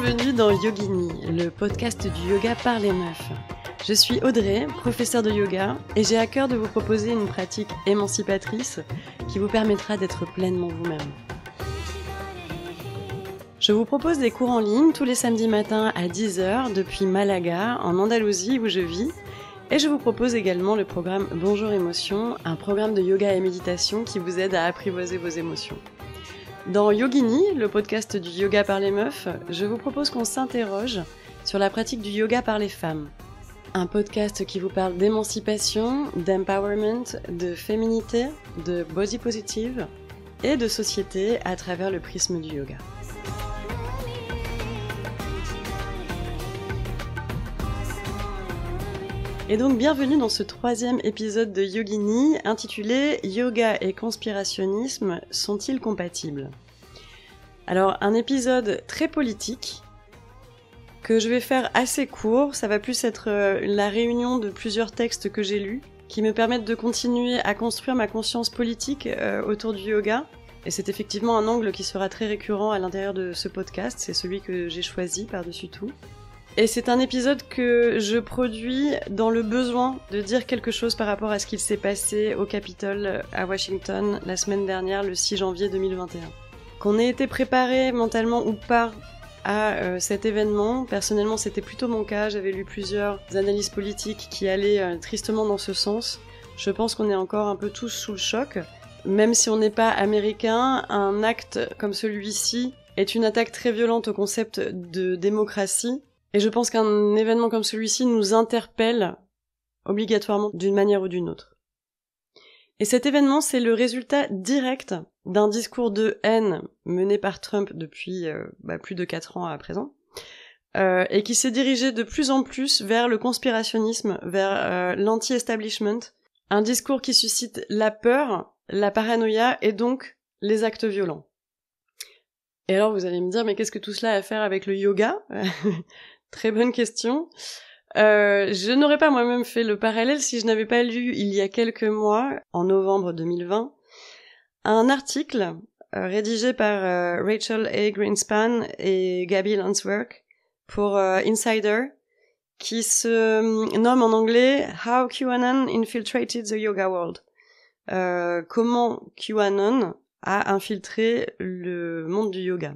Bienvenue dans Yogini, le podcast du yoga par les meufs. Je suis Audrey, professeure de yoga, et j'ai à cœur de vous proposer une pratique émancipatrice qui vous permettra d'être pleinement vous-même. Je vous propose des cours en ligne tous les samedis matins à 10h depuis Malaga, en Andalousie où je vis, et je vous propose également le programme Bonjour Émotions, un programme de yoga et méditation qui vous aide à apprivoiser vos émotions. Dans Yogini, le podcast du yoga par les meufs, je vous propose qu'on s'interroge sur la pratique du yoga par les femmes. Un podcast qui vous parle d'émancipation, d'empowerment, de féminité, de body positive et de société à travers le prisme du yoga. Et donc bienvenue dans ce 3e épisode de Yogini intitulé « Yoga et conspirationnisme sont-ils compatibles ?» Alors un épisode très politique que je vais faire assez court, ça va plus être la réunion de plusieurs textes que j'ai lus qui me permettent de continuer à construire ma conscience politique autour du yoga. Et c'est effectivement un angle qui sera très récurrent à l'intérieur de ce podcast, c'est celui que j'ai choisi par-dessus tout. Et c'est un épisode que je produis dans le besoin de dire quelque chose par rapport à ce qu'il s'est passé au Capitole à Washington la semaine dernière, le 6 janvier 2021. Qu'on ait été préparé mentalement ou pas à cet événement, personnellement c'était plutôt mon cas, j'avais lu plusieurs analyses politiques qui allaient tristement dans ce sens. Je pense qu'on est encore un peu tous sous le choc. Même si on n'est pas américain, un acte comme celui-ci est une attaque très violente au concept de démocratie. Et je pense qu'un événement comme celui-ci nous interpelle obligatoirement d'une manière ou d'une autre. Et cet événement, c'est le résultat direct d'un discours de haine mené par Trump depuis plus de 4 ans à présent, et qui s'est dirigé de plus en plus vers le conspirationnisme, vers l'anti-establishment, un discours qui suscite la peur, la paranoïa et donc les actes violents. Et alors vous allez me dire, mais qu'est-ce que tout cela a à faire avec le yoga ? Très bonne question. Je n'aurais pas moi-même fait le parallèle si je n'avais pas lu il y a quelques mois, en novembre 2020, un article rédigé par Rachel A. Greenspan et Gabby Landsberg pour Insider, qui se nomme en anglais « How QAnon Infiltrated the Yoga World ». Comment QAnon a infiltré le monde du yoga.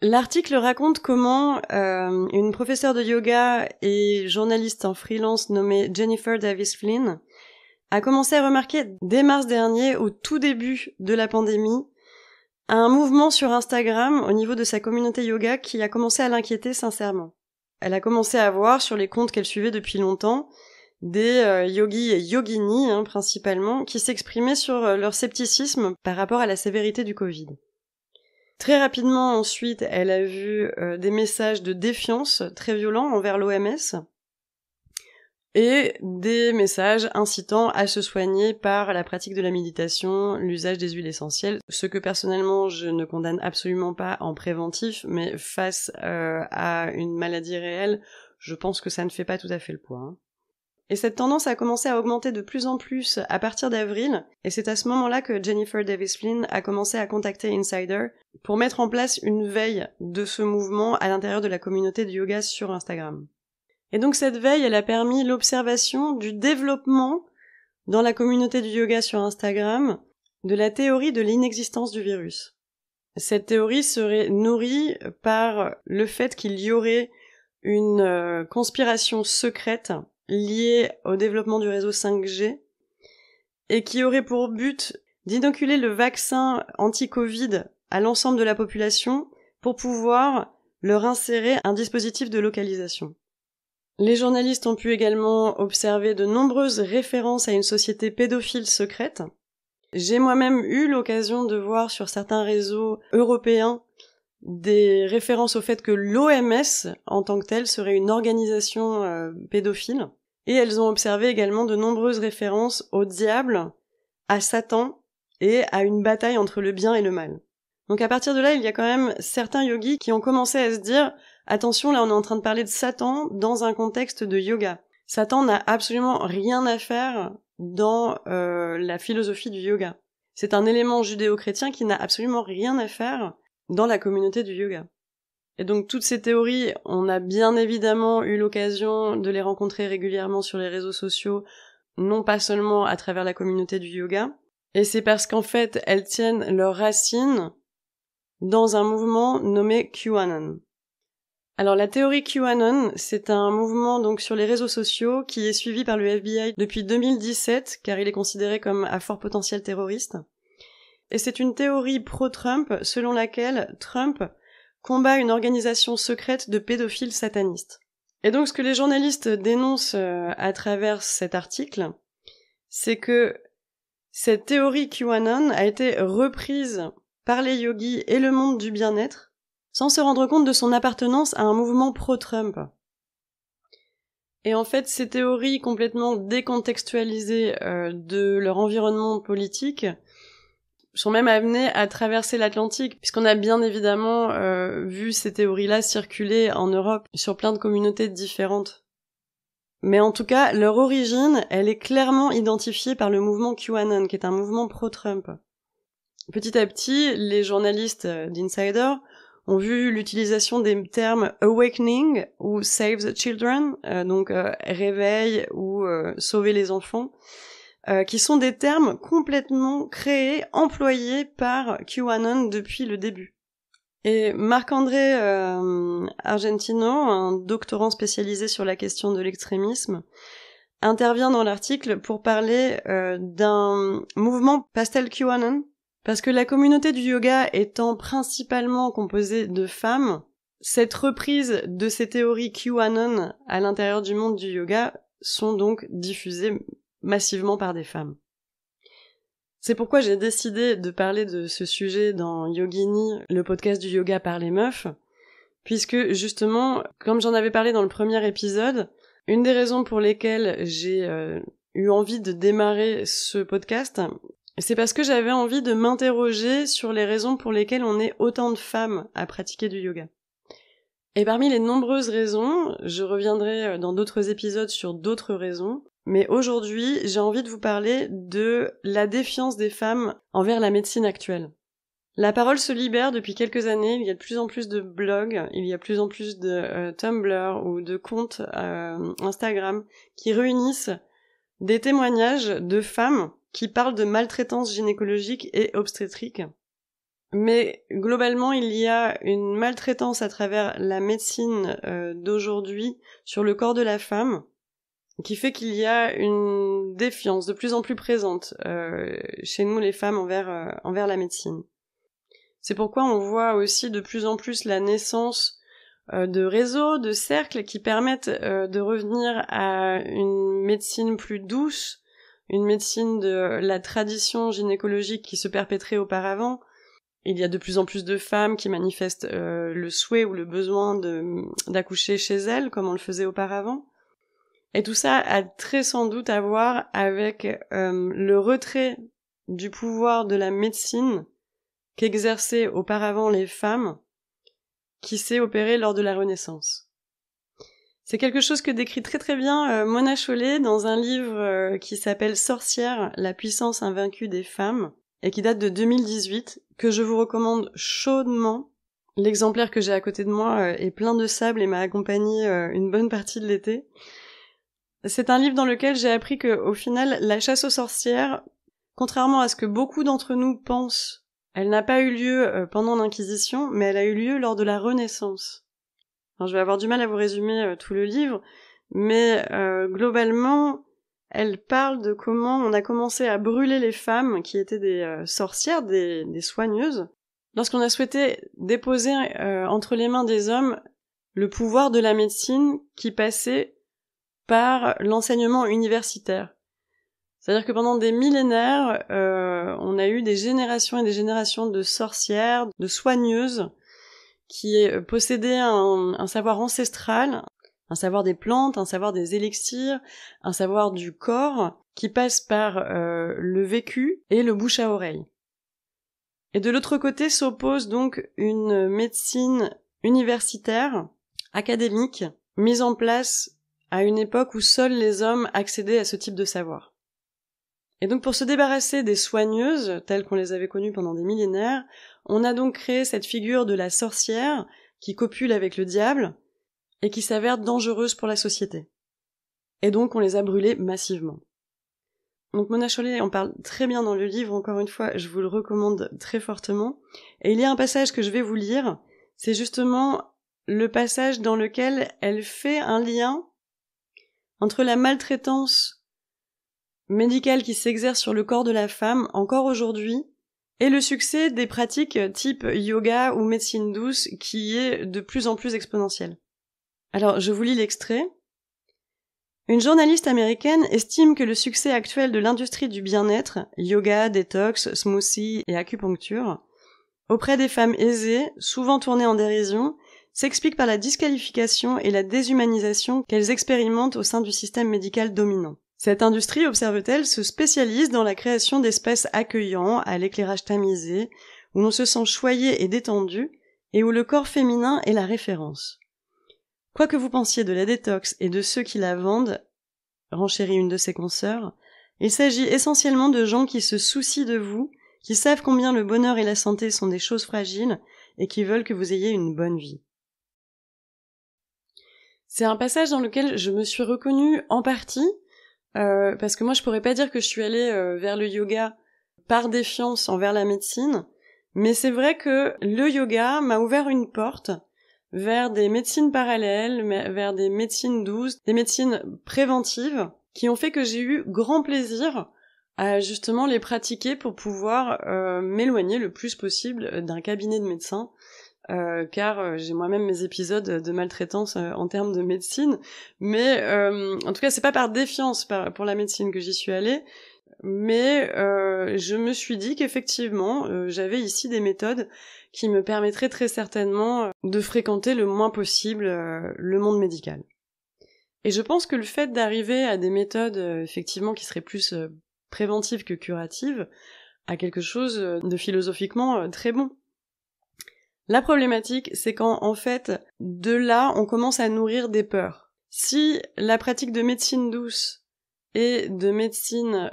L'article raconte comment une professeure de yoga et journaliste en freelance nommée Jennifer Davis Flynn a commencé à remarquer dès mars dernier, au tout début de la pandémie, un mouvement sur Instagram au niveau de sa communauté yoga qui a commencé à l'inquiéter sincèrement. Elle a commencé à voir sur les comptes qu'elle suivait depuis longtemps des yogis et yoginis principalement qui s'exprimaient sur leur scepticisme par rapport à la sévérité du Covid. Très rapidement ensuite, elle a vu des messages de défiance très violents envers l'OMS et des messages incitant à se soigner par la pratique de la méditation, l'usage des huiles essentielles, ce que personnellement je ne condamne absolument pas en préventif, mais face à une maladie réelle, je pense que ça ne fait pas tout à fait le poids. Et cette tendance a commencé à augmenter de plus en plus à partir d'avril, et c'est à ce moment-là que Jennifer Davis Flynn a commencé à contacter Insider pour mettre en place une veille de ce mouvement à l'intérieur de la communauté de yoga sur Instagram. Et donc cette veille, elle a permis l'observation du développement dans la communauté du yoga sur Instagram de la théorie de l'inexistence du virus. Cette théorie serait nourrie par le fait qu'il y aurait une conspiration secrète lié au développement du réseau 5G et qui aurait pour but d'inoculer le vaccin anti-Covid à l'ensemble de la population pour pouvoir leur insérer un dispositif de localisation. Les journalistes ont pu également observer de nombreuses références à une société pédophile secrète. J'ai moi-même eu l'occasion de voir sur certains réseaux européens des références au fait que l'OMS, en tant que telle, serait une organisation pédophile. Et elles ont observé également de nombreuses références au diable, à Satan et à une bataille entre le bien et le mal. Donc à partir de là, il y a quand même certains yogis qui ont commencé à se dire « Attention, là on est en train de parler de Satan dans un contexte de yoga ». Satan n'a absolument rien à faire dans la philosophie du yoga. C'est un élément judéo-chrétien qui n'a absolument rien à faire dans la communauté du yoga. Et donc toutes ces théories, on a bien évidemment eu l'occasion de les rencontrer régulièrement sur les réseaux sociaux, non pas seulement à travers la communauté du yoga, et c'est parce qu'en fait elles tiennent leurs racines dans un mouvement nommé QAnon. Alors la théorie QAnon, c'est un mouvement donc sur les réseaux sociaux qui est suivi par le FBI depuis 2017 car il est considéré comme à fort potentiel terroriste. Et c'est une théorie pro-Trump selon laquelle Trump combat une organisation secrète de pédophiles satanistes. Et donc ce que les journalistes dénoncent à travers cet article, c'est que cette théorie QAnon a été reprise par les yogis et le monde du bien-être sans se rendre compte de son appartenance à un mouvement pro-Trump. Et en fait, ces théories complètement décontextualisées de leur environnement politique sont même amenées à traverser l'Atlantique, puisqu'on a bien évidemment vu ces théories-là circuler en Europe sur plein de communautés différentes. Mais en tout cas, leur origine, elle est clairement identifiée par le mouvement QAnon, qui est un mouvement pro-Trump. Petit à petit, les journalistes d'Insider ont vu l'utilisation des termes awakening ou save the children, donc réveil ou sauver les enfants, qui sont des termes complètement créés, employés par QAnon depuis le début. Et Marc-André Argentino, un doctorant spécialisé sur la question de l'extrémisme, intervient dans l'article pour parler d'un mouvement pastel QAnon, parce que la communauté du yoga étant principalement composée de femmes, cette reprise de ces théories QAnon à l'intérieur du monde du yoga sont donc diffusées massivement par des femmes. C'est pourquoi j'ai décidé de parler de ce sujet dans Yogini, le podcast du yoga par les meufs, puisque justement, comme j'en avais parlé dans le premier épisode, une des raisons pour lesquelles j'ai eu envie de démarrer ce podcast, c'est parce que j'avais envie de m'interroger sur les raisons pour lesquelles on est autant de femmes à pratiquer du yoga. Et parmi les nombreuses raisons, je reviendrai dans d'autres épisodes sur d'autres raisons, mais aujourd'hui, j'ai envie de vous parler de la défiance des femmes envers la médecine actuelle. La parole se libère depuis quelques années, il y a de plus en plus de blogs, il y a de plus en plus de Tumblr ou de comptes Instagram qui réunissent des témoignages de femmes qui parlent de maltraitance gynécologique et obstétrique. Mais globalement, il y a une maltraitance à travers la médecine d'aujourd'hui sur le corps de la femme qui fait qu'il y a une défiance de plus en plus présente chez nous les femmes envers la médecine. C'est pourquoi on voit aussi de plus en plus la naissance de réseaux, de cercles qui permettent de revenir à une médecine plus douce, une médecine de la tradition gynécologique qui se perpétrait auparavant. Il y a de plus en plus de femmes qui manifestent le souhait ou le besoin d'accoucher chez elles, comme on le faisait auparavant. Et tout ça a très sans doute à voir avec le retrait du pouvoir de la médecine qu'exerçaient auparavant les femmes, qui s'est opéré lors de la Renaissance. C'est quelque chose que décrit très très bien Mona Chollet dans un livre qui s'appelle Sorcières, la puissance invaincue des femmes, et qui date de 2018, que je vous recommande chaudement. L'exemplaire que j'ai à côté de moi est plein de sable et m'a accompagné une bonne partie de l'été. C'est un livre dans lequel j'ai appris que, au final, la chasse aux sorcières, contrairement à ce que beaucoup d'entre nous pensent, elle n'a pas eu lieu pendant l'Inquisition, mais elle a eu lieu lors de la Renaissance. Alors, je vais avoir du mal à vous résumer tout le livre, mais globalement, elle parle de comment on a commencé à brûler les femmes qui étaient des sorcières, des soigneuses, lorsqu'on a souhaité déposer entre les mains des hommes le pouvoir de la médecine qui passait par l'enseignement universitaire. C'est-à-dire que pendant des millénaires, on a eu des générations et des générations de sorcières, de soigneuses, qui possédaient un savoir ancestral, un savoir des plantes, un savoir des élixirs, un savoir du corps, qui passe par le vécu et le bouche à oreille. Et de l'autre côté s'oppose donc une médecine universitaire, académique, mise en place à une époque où seuls les hommes accédaient à ce type de savoir. Et donc pour se débarrasser des soigneuses, telles qu'on les avait connues pendant des millénaires, on a donc créé cette figure de la sorcière, qui copule avec le diable et qui s'avère dangereuse pour la société. Et donc on les a brûlés massivement. Donc Mona Chollet en parle très bien dans le livre, encore une fois, je vous le recommande très fortement. Et il y a un passage que je vais vous lire, c'est justement le passage dans lequel elle fait un lien entre la maltraitance médicale qui s'exerce sur le corps de la femme, encore aujourd'hui, et le succès des pratiques type yoga ou médecine douce qui est de plus en plus exponentiel. Alors, je vous lis l'extrait. Une journaliste américaine estime que le succès actuel de l'industrie du bien-être, yoga, détox, smoothie et acupuncture, auprès des femmes aisées, souvent tournées en dérision, s'explique par la disqualification et la déshumanisation qu'elles expérimentent au sein du système médical dominant. Cette industrie, observe-t-elle, se spécialise dans la création d'espaces accueillants, à l'éclairage tamisé, où l'on se sent choyé et détendu, et où le corps féminin est la référence. Quoi que vous pensiez de la détox et de ceux qui la vendent, renchérit une de ses consoeurs, il s'agit essentiellement de gens qui se soucient de vous, qui savent combien le bonheur et la santé sont des choses fragiles, et qui veulent que vous ayez une bonne vie. C'est un passage dans lequel je me suis reconnue en partie, parce que moi je pourrais pas dire que je suis allée vers le yoga par défiance envers la médecine, mais c'est vrai que le yoga m'a ouvert une porte vers des médecines parallèles, vers des médecines douces, des médecines préventives, qui ont fait que j'ai eu grand plaisir à justement les pratiquer pour pouvoir m'éloigner le plus possible d'un cabinet de médecin, car j'ai moi-même mes épisodes de maltraitance en termes de médecine, mais en tout cas c'est pas par défiance pour la médecine que j'y suis allée, mais je me suis dit qu'effectivement j'avais ici des méthodes qui me permettraient très certainement de fréquenter le moins possible le monde médical. Et je pense que le fait d'arriver à des méthodes effectivement qui seraient plus préventives que curatives a quelque chose de philosophiquement très bon. La problématique, c'est quand, en fait, de là, on commence à nourrir des peurs. Si la pratique de médecine douce et de médecine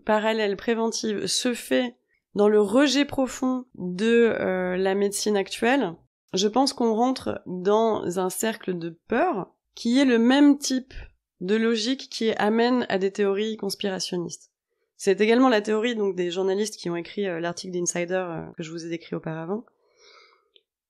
parallèle, préventive, se fait dans le rejet profond de la médecine actuelle, je pense qu'on rentre dans un cercle de peur qui est le même type de logique qui amène à des théories conspirationnistes. C'est également la théorie donc des journalistes qui ont écrit l'article d'Insider que je vous ai décrit auparavant.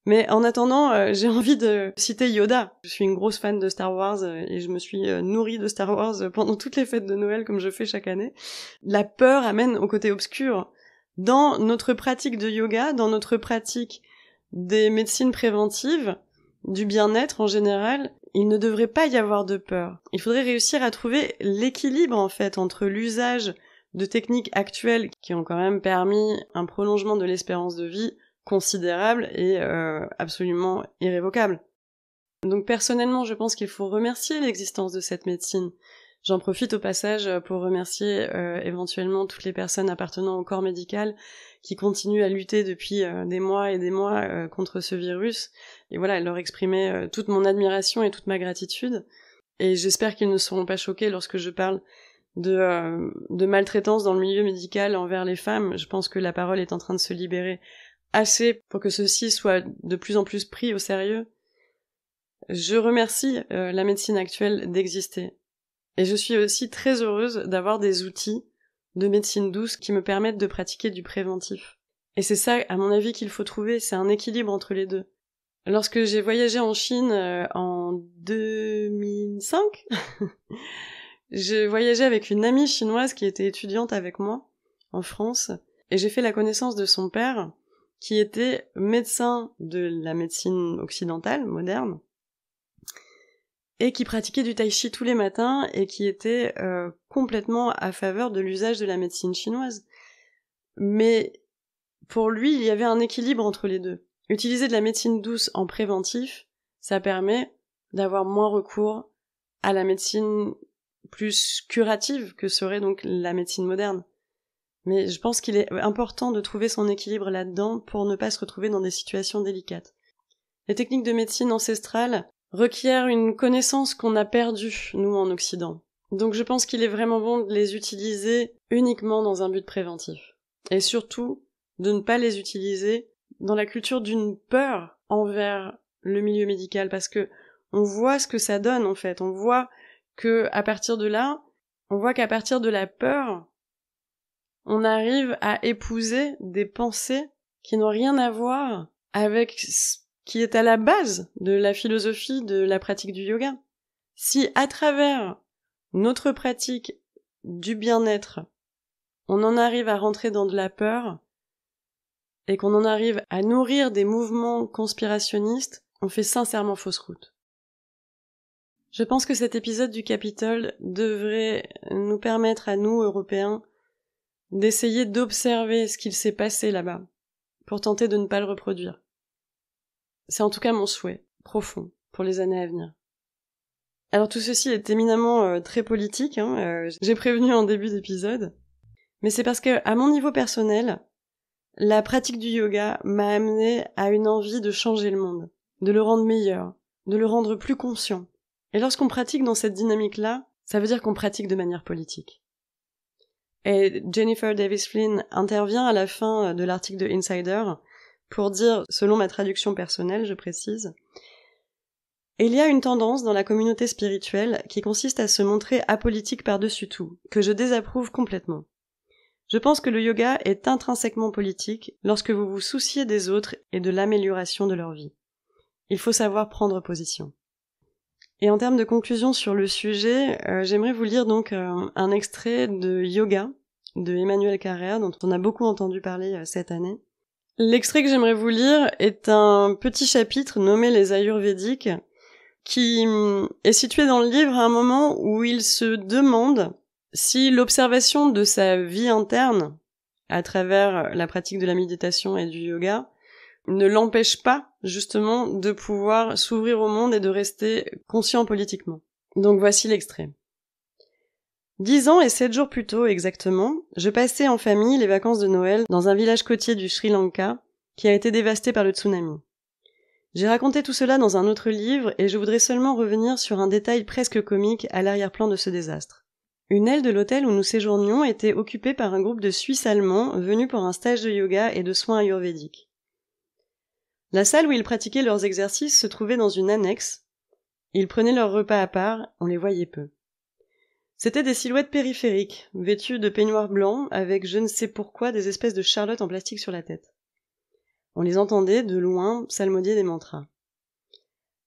Mais en attendant, j'ai envie de citer Yoda. Je suis une grosse fan de Star Wars et je me suis nourrie de Star Wars pendant toutes les fêtes de Noël comme je fais chaque année. La peur amène au côté obscur. Dans notre pratique de yoga, dans notre pratique des médecines préventives, du bien-être en général, il ne devrait pas y avoir de peur. Il faudrait réussir à trouver l'équilibre en fait entre l'usage de techniques actuelles qui ont quand même permis un prolongement de l'espérance de vie considérable et absolument irrévocable. Donc personnellement, je pense qu'il faut remercier l'existence de cette médecine. J'en profite au passage pour remercier éventuellement toutes les personnes appartenant au corps médical qui continuent à lutter depuis des mois et des mois contre ce virus. Et voilà, leur exprimer toute mon admiration et toute ma gratitude. Et j'espère qu'ils ne seront pas choqués lorsque je parle de maltraitance dans le milieu médical envers les femmes. Je pense que la parole est en train de se libérer assez pour que ceci soit de plus en plus pris au sérieux. Je remercie la médecine actuelle d'exister. Et je suis aussi très heureuse d'avoir des outils de médecine douce qui me permettent de pratiquer du préventif. Et c'est ça, à mon avis, qu'il faut trouver, c'est un équilibre entre les deux. Lorsque j'ai voyagé en Chine en 2005, je voyageais avec une amie chinoise qui était étudiante avec moi en France, et j'ai fait la connaissance de son père, qui était médecin de la médecine occidentale, moderne, et qui pratiquait du tai chi tous les matins, et qui était complètement à faveur de l'usage de la médecine chinoise. Mais pour lui, il y avait un équilibre entre les deux. Utiliser de la médecine douce en préventif, ça permet d'avoir moins recours à la médecine plus curative que serait donc la médecine moderne. Mais je pense qu'il est important de trouver son équilibre là-dedans pour ne pas se retrouver dans des situations délicates. Les techniques de médecine ancestrale requièrent une connaissance qu'on a perdue, nous, en Occident. Donc je pense qu'il est vraiment bon de les utiliser uniquement dans un but préventif. Et surtout, de ne pas les utiliser dans la culture d'une peur envers le milieu médical, parce que on voit ce que ça donne, en fait. On voit qu'à partir de là, on voit qu'à partir de la peur, on arrive à épouser des pensées qui n'ont rien à voir avec ce qui est à la base de la philosophie de la pratique du yoga. Si à travers notre pratique du bien-être, on en arrive à rentrer dans de la peur et qu'on en arrive à nourrir des mouvements conspirationnistes, on fait sincèrement fausse route. Je pense que cet épisode du Capitole devrait nous permettre à nous, Européens, d'essayer d'observer ce qu'il s'est passé là-bas, pour tenter de ne pas le reproduire. C'est en tout cas mon souhait, profond, pour les années à venir. Alors tout ceci est éminemment très politique, j'ai prévenu en début d'épisode, mais c'est parce que, à mon niveau personnel, la pratique du yoga m'a amené à une envie de changer le monde, de le rendre meilleur, de le rendre plus conscient. Et lorsqu'on pratique dans cette dynamique-là, ça veut dire qu'on pratique de manière politique. Et Jennifer Davis Flynn intervient à la fin de l'article de Insider pour dire, selon ma traduction personnelle, je précise, « Il y a une tendance dans la communauté spirituelle qui consiste à se montrer apolitique par-dessus tout, que je désapprouve complètement. Je pense que le yoga est intrinsèquement politique lorsque vous vous souciez des autres et de l'amélioration de leur vie. Il faut savoir prendre position. » Et en termes de conclusion sur le sujet, j'aimerais vous lire donc un extrait de Yoga de Emmanuel Carrère, dont on a beaucoup entendu parler cette année. L'extrait que j'aimerais vous lire est un petit chapitre nommé les Ayurvédiques, qui est situé dans le livre à un moment où il se demande si l'observation de sa vie interne, à travers la pratique de la méditation et du yoga, ne l'empêche pas, justement, de pouvoir s'ouvrir au monde et de rester conscient politiquement. Donc voici l'extrait. 10 ans et 7 jours plus tôt exactement, je passais en famille les vacances de Noël dans un village côtier du Sri Lanka qui a été dévasté par le tsunami. J'ai raconté tout cela dans un autre livre et je voudrais seulement revenir sur un détail presque comique à l'arrière-plan de ce désastre. Une aile de l'hôtel où nous séjournions était occupée par un groupe de Suisses allemands venus pour un stage de yoga et de soins ayurvédiques. La salle où ils pratiquaient leurs exercices se trouvait dans une annexe. Ils prenaient leurs repas à part, on les voyait peu. C'étaient des silhouettes périphériques, vêtues de peignoirs blancs, avec je ne sais pourquoi des espèces de charlottes en plastique sur la tête. On les entendait, de loin, psalmodier des mantras.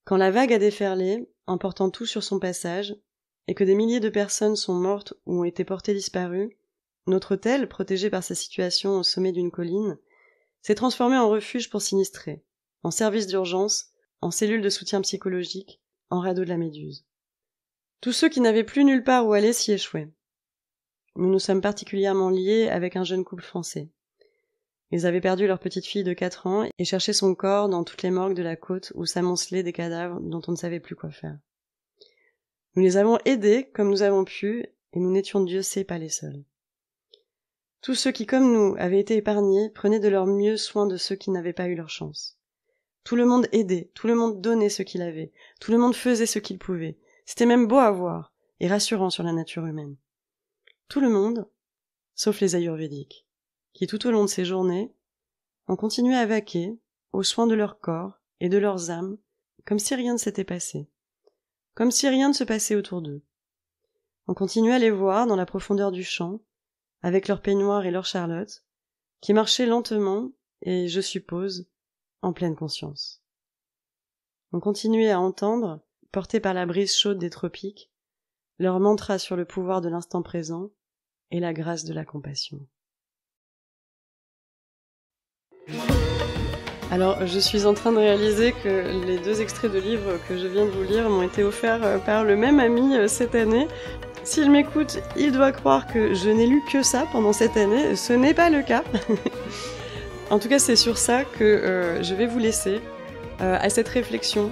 Quand la vague a déferlé, emportant tout sur son passage, et que des milliers de personnes sont mortes ou ont été portées disparues, notre hôtel, protégé par sa situation au sommet d'une colline, s'est transformé en refuge pour sinistrés, en service d'urgence, en cellule de soutien psychologique, en radeau de la Méduse. Tous ceux qui n'avaient plus nulle part où aller s'y échouaient. Nous nous sommes particulièrement liés avec un jeune couple français. Ils avaient perdu leur petite fille de 4 ans et cherchaient son corps dans toutes les morgues de la côte où s'amoncelaient des cadavres dont on ne savait plus quoi faire. Nous les avons aidés comme nous avons pu et nous n'étions Dieu sait pas les seuls. Tous ceux qui, comme nous, avaient été épargnés prenaient de leur mieux soin de ceux qui n'avaient pas eu leur chance. Tout le monde aidait, tout le monde donnait ce qu'il avait, tout le monde faisait ce qu'il pouvait. C'était même beau à voir et rassurant sur la nature humaine. Tout le monde, sauf les Ayurvédiques, qui tout au long de ces journées ont continué à vaquer aux soins de leur corps et de leurs âmes, comme si rien ne s'était passé, comme si rien ne se passait autour d'eux. On continuait à les voir dans la profondeur du champ, avec leurs peignoirs et leurs charlottes, qui marchaient lentement et, je suppose, en pleine conscience. On continuait à entendre, portés par la brise chaude des tropiques, leur mantra sur le pouvoir de l'instant présent et la grâce de la compassion. Alors, je suis en train de réaliser que les 2 extraits de livres que je viens de vous lire m'ont été offerts par le même ami cette année. S'il m'écoute, il doit croire que je n'ai lu que ça pendant cette année. Ce n'est pas le cas. En tout cas, c'est sur ça que je vais vous laisser, à cette réflexion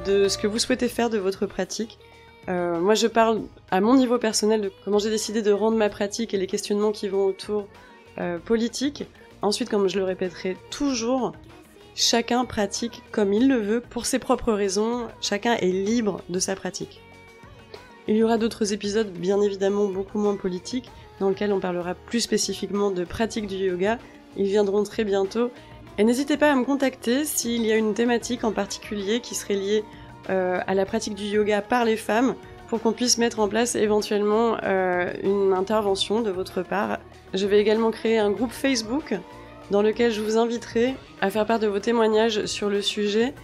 de ce que vous souhaitez faire de votre pratique. Moi, je parle à mon niveau personnel de comment j'ai décidé de rendre ma pratique et les questionnements qui vont autour politiques. Ensuite, comme je le répéterai toujours, chacun pratique comme il le veut pour ses propres raisons. Chacun est libre de sa pratique. Il y aura d'autres épisodes, bien évidemment beaucoup moins politiques, dans lesquels on parlera plus spécifiquement de pratique du yoga. Ils viendront très bientôt. Et n'hésitez pas à me contacter s'il y a une thématique en particulier qui serait liée à la pratique du yoga par les femmes, pour qu'on puisse mettre en place éventuellement une intervention de votre part. Je vais également créer un groupe Facebook dans lequel je vous inviterai à faire part de vos témoignages sur le sujet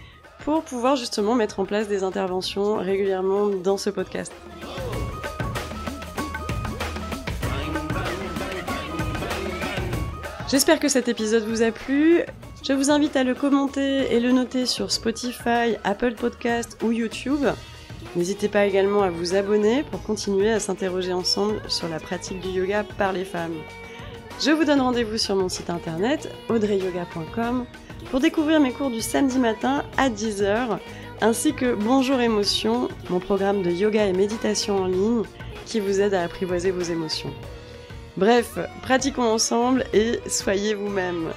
pour pouvoir justement mettre en place des interventions régulièrement dans ce podcast. J'espère que cet épisode vous a plu. Je vous invite à le commenter et le noter sur Spotify, Apple Podcasts ou YouTube. N'hésitez pas également à vous abonner pour continuer à s'interroger ensemble sur la pratique du yoga par les femmes. Je vous donne rendez-vous sur mon site internet audreyyoga.com pour découvrir mes cours du samedi matin à 10h, ainsi que Bonjour Émotions, mon programme de yoga et méditation en ligne qui vous aide à apprivoiser vos émotions. Bref, pratiquons ensemble et soyez vous-même.